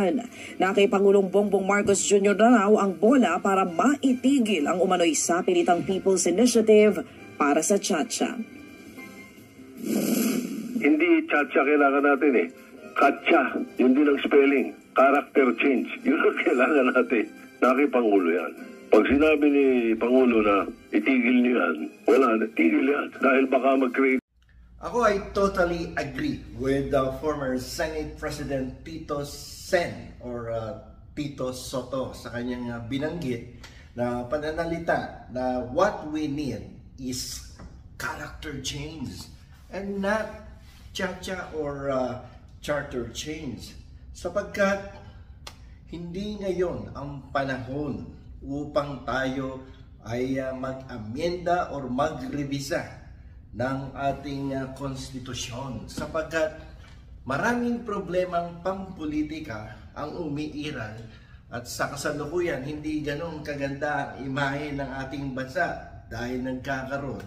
kasalukuyan na kay Pangulong Bongbong Marcos Jr. na raw ang bola para maitigil ang umano'y sapilitang People's Initiative para sa Chacha. Hindi Chacha kailangan natin eh. Katcha, yun din ang spelling. Character change, yun ang kailangan natin. Nakipangulo yan. Pag sinabi ni Pangulo na itigil niyo yan, wala na, tigil yan. Dahil baka mag-create. Ako ay totally agree with the former Senate President Tito Sen or Tito Soto sa kanyang binanggit na pananalita na what we need is character change and not chacha or charter change. Sapagkat hindi ngayon ang panahon upang tayo ay mag-amyenda or mag-revisa ng ating konstitusyon sapagkat maraming problemang pampolitika ang umiiral at sa kasalukuyan hindi ganong kaganda ang imahe ng ating bansa dahil nagkakaroon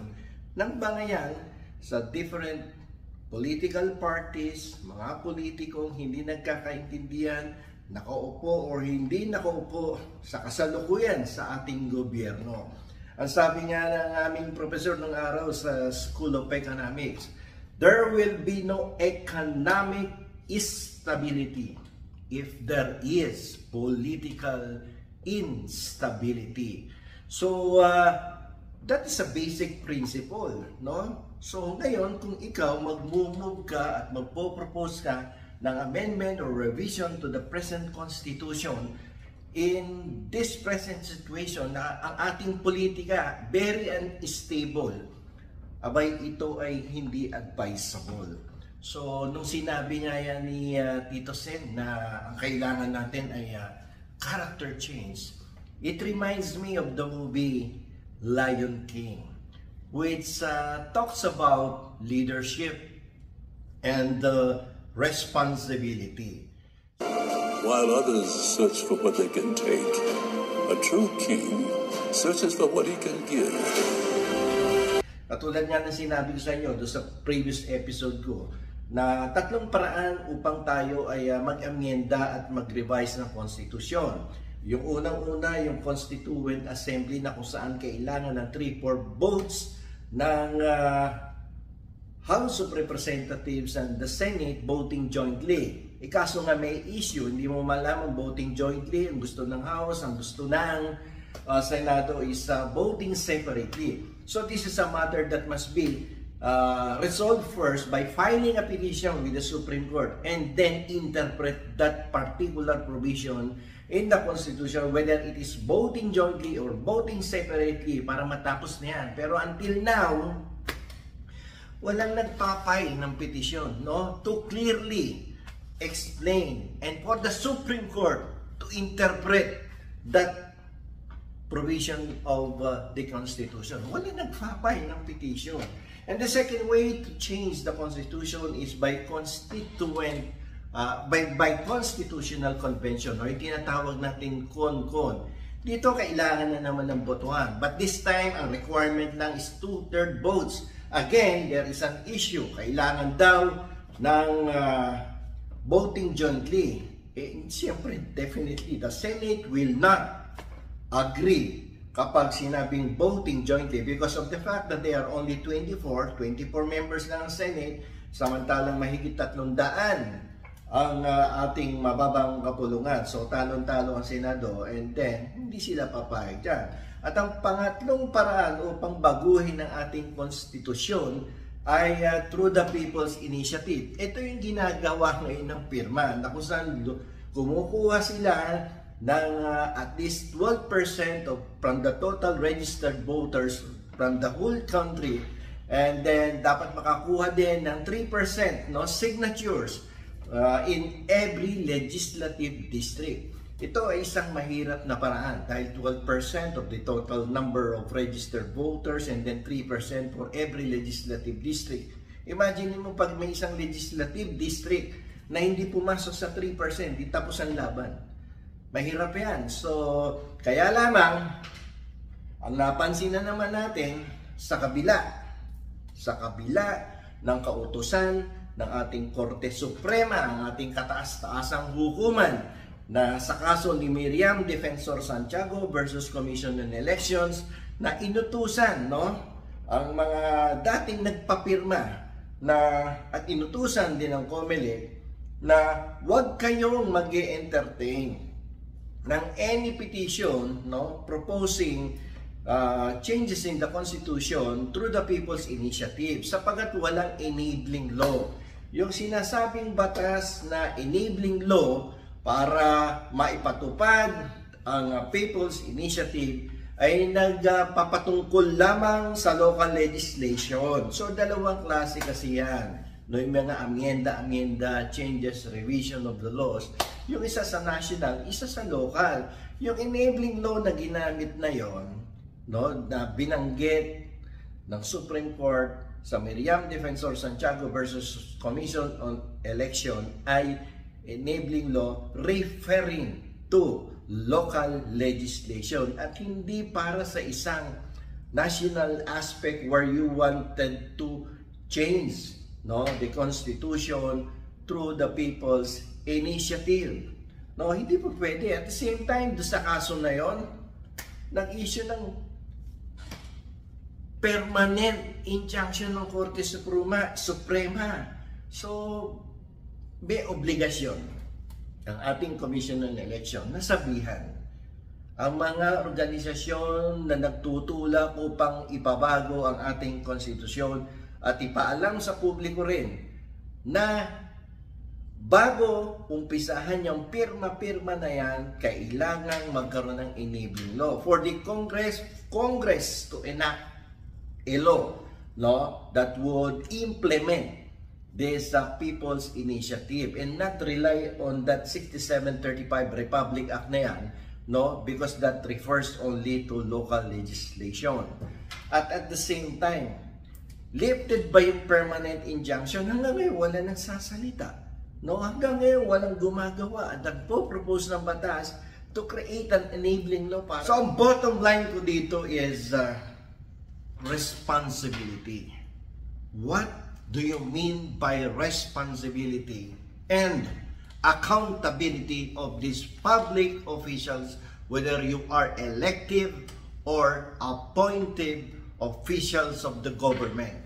ng bangayan sa different political parties, mga politikong hindi nagkakaintindihan, nakaupo or hindi nakaupo sa kasalukuyan sa ating gobyerno. Ang sabi nga ng aming professor ng araw sa School of Economics, there will be no economic stability if there is political instability. So, that is a basic principle, no? So, ngayon, kung ikaw mag-move ka at magpo-propose ka ng amendment or revision to the present Constitution, in this present situation na ang ating politika very unstable, abay ito ay hindi advisable. So nung sinabi nga yan ni Tito Sen na ang kailangan natin ay character change, it reminds me of the movie Lion King, which talks about leadership and responsibility. While others search for what they can take, a true king searches for what he can give. Katulad nga ng sinabi ko sa inyo doon sa previous episode ko, na tatlong paraan upang tayo ay mag-amyenda at mag-revise ng konstitusyon. Yung unang-una, yung Constituent Assembly na kung saan kailangan ng 3/4 votes ng House of Representatives and the Senate voting jointly. Kaso nga may issue, hindi mo malaman voting jointly, ang gusto ng House, ang gusto ng Senado is voting separately. So this is a matter that must be resolved first by filing a petition with the Supreme Court and then interpret that particular provision in the Constitution, whether it is voting jointly or voting separately, para matapos na yan. Pero until now, walang nagpapay ng petition, no, to clearly explain and for the Supreme Court to interpret that provision of the Constitution. Walang nagpapay ng petition. And the second way to change the Constitution is by constituent by constitutional convention, or yung tinatawag natin CONCON. Dito kailangan na naman ng botohan. But this time, ang requirement lang is 2/3 votes. Again, there is an issue. Kailangan daw ng voting jointly. Siyempre, definitely, the Senate will not agree kapag sinabing voting jointly because of the fact that they are only 24 members lang ng Senate, samantalang mahigit 300 ang ating mababang kapulungan. So, talon-talo ang Senado and then, hindi sila papayag dyan. At ang pangatlong paraan upang baguhin ang ating konstitusyon ay through the People's Initiative. Ito yung ginagawa ngayon ng pirma na kung saan kumukuha sila ng at least 12% from the total registered voters from the whole country, and then dapat makakuha din ng 3% signatures in every legislative district. Ito ay isang mahirap na paraan dahil 12% of the total number of registered voters and then 3% for every legislative district. Imagine mo pag may isang legislative district na hindi pumasok sa 3%, di tapos ang laban. Mahirap yan. So, kaya lamang, ang napansin na naman natin sa kabila ng kautusan ng ating Korte Suprema, ang ating kataas-taasang hukuman, na sa kaso ni Miriam Defensor Santiago versus Commission on Elections na inutusan, no, ang mga dating nagpapirma na at inutusan din ng COMELEC na huwag kayong mag-entertain ng any petition, no, proposing changes in the Constitution through the People's Initiative sapagkat walang enabling law. Yung sinasabing batas na enabling law para maipatupad ang People's Initiative ay nagpapatungkol lamang sa local legislation. So, dalawang klase kasi yan. No, yung mga amyenda, changes, revision of the laws. Yung isa sa national, isa sa local. Yung enabling law na ginamit na yon, no, na binanggit ng Supreme Court sa Miriam Defensor Santiago versus Commission on Election ay enabling law referring to local legislation at hindi para sa isang national aspect where you wanted to change, no, the Constitution through the People's Initiative. No, hindi po pwede. At the same time, doon sa kaso na yon, nag-issue ng permanent injunction ng Korte Suprema. So, may obligasyon ang ating Commission on Election na sabihan ang mga organisasyon na nagtutulak upang ipabago ang ating konstitusyon at ipaalam sa publiko rin na bago umpisahan yung pirma-pirma na yan, kailangan magkaroon ng enabling law for the Congress to enact a law, no, that would implement this People's Initiative and not rely on that 6735 Republic Act na yan, no, because that refers only to local legislation. At the same time, lifted ba yung permanent injunction? Hanggang ngayon, wala nang sasalita. No, hanggang ngayon, walang gumagawa at nagpo-propose ng batas to create an enabling law para. So, ang bottom line ko dito is responsibility. What do you mean by responsibility and accountability of these public officials, whether you are elective or appointed officials of the government?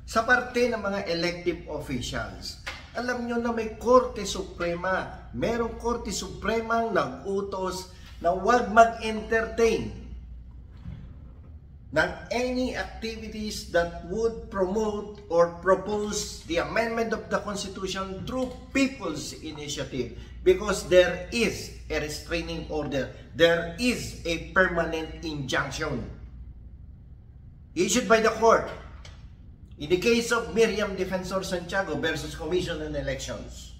Sa parte ng mga elective officials, alam nyo na may Korte Suprema. Merong Korte Suprema nag-utos na huwag mag-entertain ng any activities that would promote or propose the amendment of the Constitution through People's Initiative because there is a restraining order. There is a permanent injunction issued by the court. In the case of Miriam Defensor Santiago versus Commission on Elections,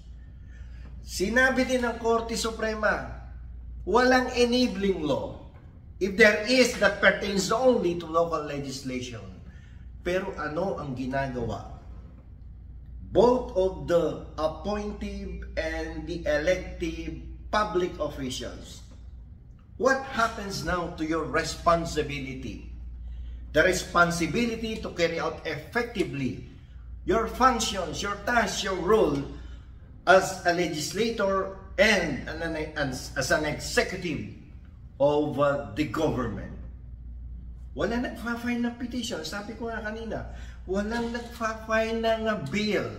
sinabi din ng Korte Suprema, walang enabling law. If there is, that pertains only to local legislation. Pero ano ang ginagawa? Both of the appointive and the elective public officials. What happens now to your responsibility? The responsibility to carry out effectively your functions, your tasks, your role as a legislator and as an executive of the government. Wala nagfa-file ng petition. Sabi ko nga kanina, walang nagfa-file ng bill,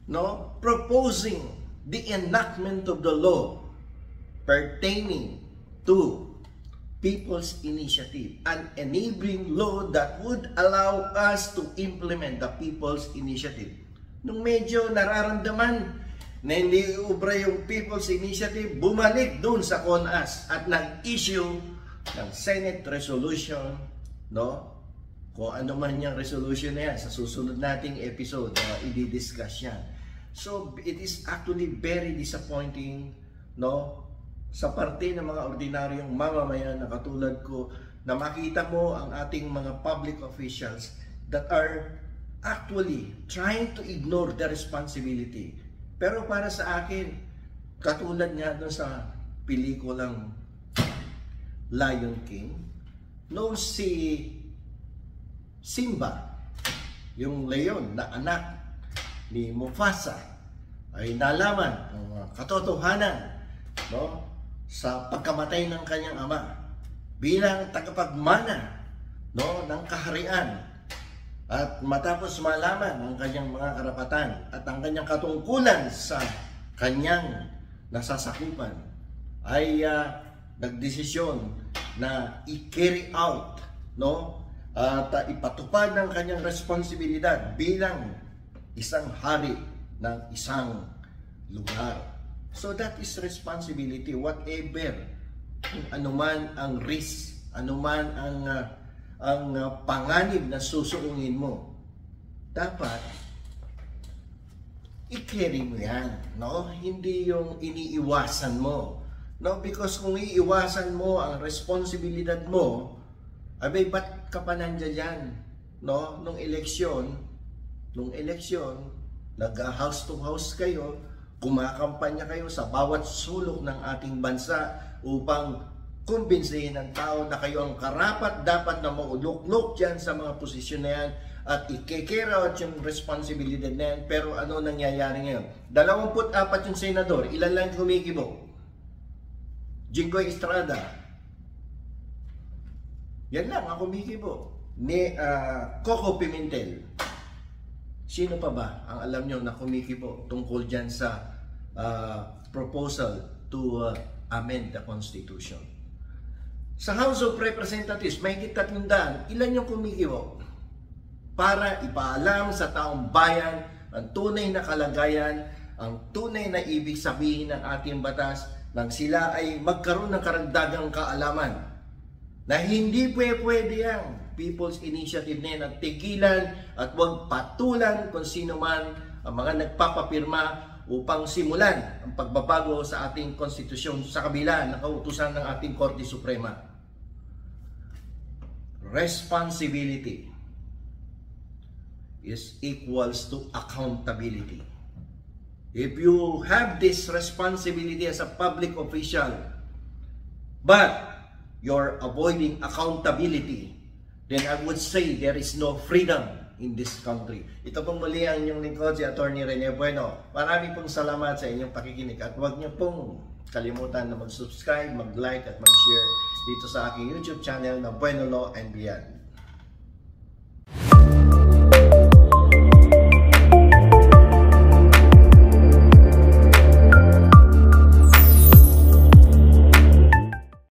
no, proposing the enactment of the law pertaining to People's Initiative, an enabling law that would allow us to implement the People's Initiative. Nung medyo nararamdaman na hindi ubra yung People's Initiative, bumalik dun sa CONAS at nag-issue ng Senate resolution, no? Kung ano man yung resolution na yan, sa susunod nating episode, i-discuss yan. So, it is actually very disappointing, no? Sa parte ng mga ordinaryong mamamayan na katulad ko, na makita mo ang ating mga public officials that are actually trying to ignore the responsibility. Pero para sa akin, katulad nga doon sa pelikulang Lion King, noong si Simba, yung leon na anak ni Mufasa, ay nalaman ang katotohanan, no, sa pagkamatay ng kanyang ama bilang tagapagmana, no, ng kaharian, at matapos malaman ang kanyang mga karapatan at ang kanyang katungkulan sa kanyang nasasakupan, ay nagdesisyon na i-carry out, no, at ipatupad ng kanyang responsibilidad bilang isang hari ng isang lugar. So that is responsibility, whatever, anuman ang risk, anuman ang panganib na susuungin mo, dapat i-carry mo yan, no? Hindi yung iniiwasan mo, no? Because kung iiwasan mo ang responsibilidad mo, abay, ba't ka pa nandiyan yan, no? Nung eleksyon, nag-house to house kayo, kumakampanya kayo sa bawat sulok ng ating bansa upang kumbinsihin ng tao na kayo ang karapat-dapat na mauluklok dyan sa mga posisyon na yan at i-care out yung responsibility na yan. Pero ano nangyayari ngayon? 24 yung senador, ilan lang kumikibo? Jinggoy Estrada, yan lang ang kumikibo. Ni Coco Pimentel, sino pa ba ang alam nyo na kumikibo tungkol dyan sa proposal to amend the Constitution? Sa House of Representatives, may higit 300, ilan yung kumikibo para ipaalam sa taong bayan ang tunay na kalagayan, ang tunay na ibig sabihin ng ating batas, nang sila ay magkaroon ng karagdagang kaalaman na hindi pwede ang People's Initiative na yan at tigilan at huwag patulan kung sino man ang mga nagpapapirma upang simulan ang pagbabago sa ating konstitusyon sa kabila ng kautusan ng ating Korte Suprema. Responsibility is equals to accountability. If you have this responsibility as a public official, but you're avoiding accountability, then I would say there is no freedom in this country. Ito pong muli ang inyong lingkod, si Atty. Rene Bueno. Marami pong salamat sa inyong pakikinig at huwag niyo pong kalimutan na mag-subscribe, mag-like at mag-share dito sa aking YouTube channel na Bueno Law and Beyond.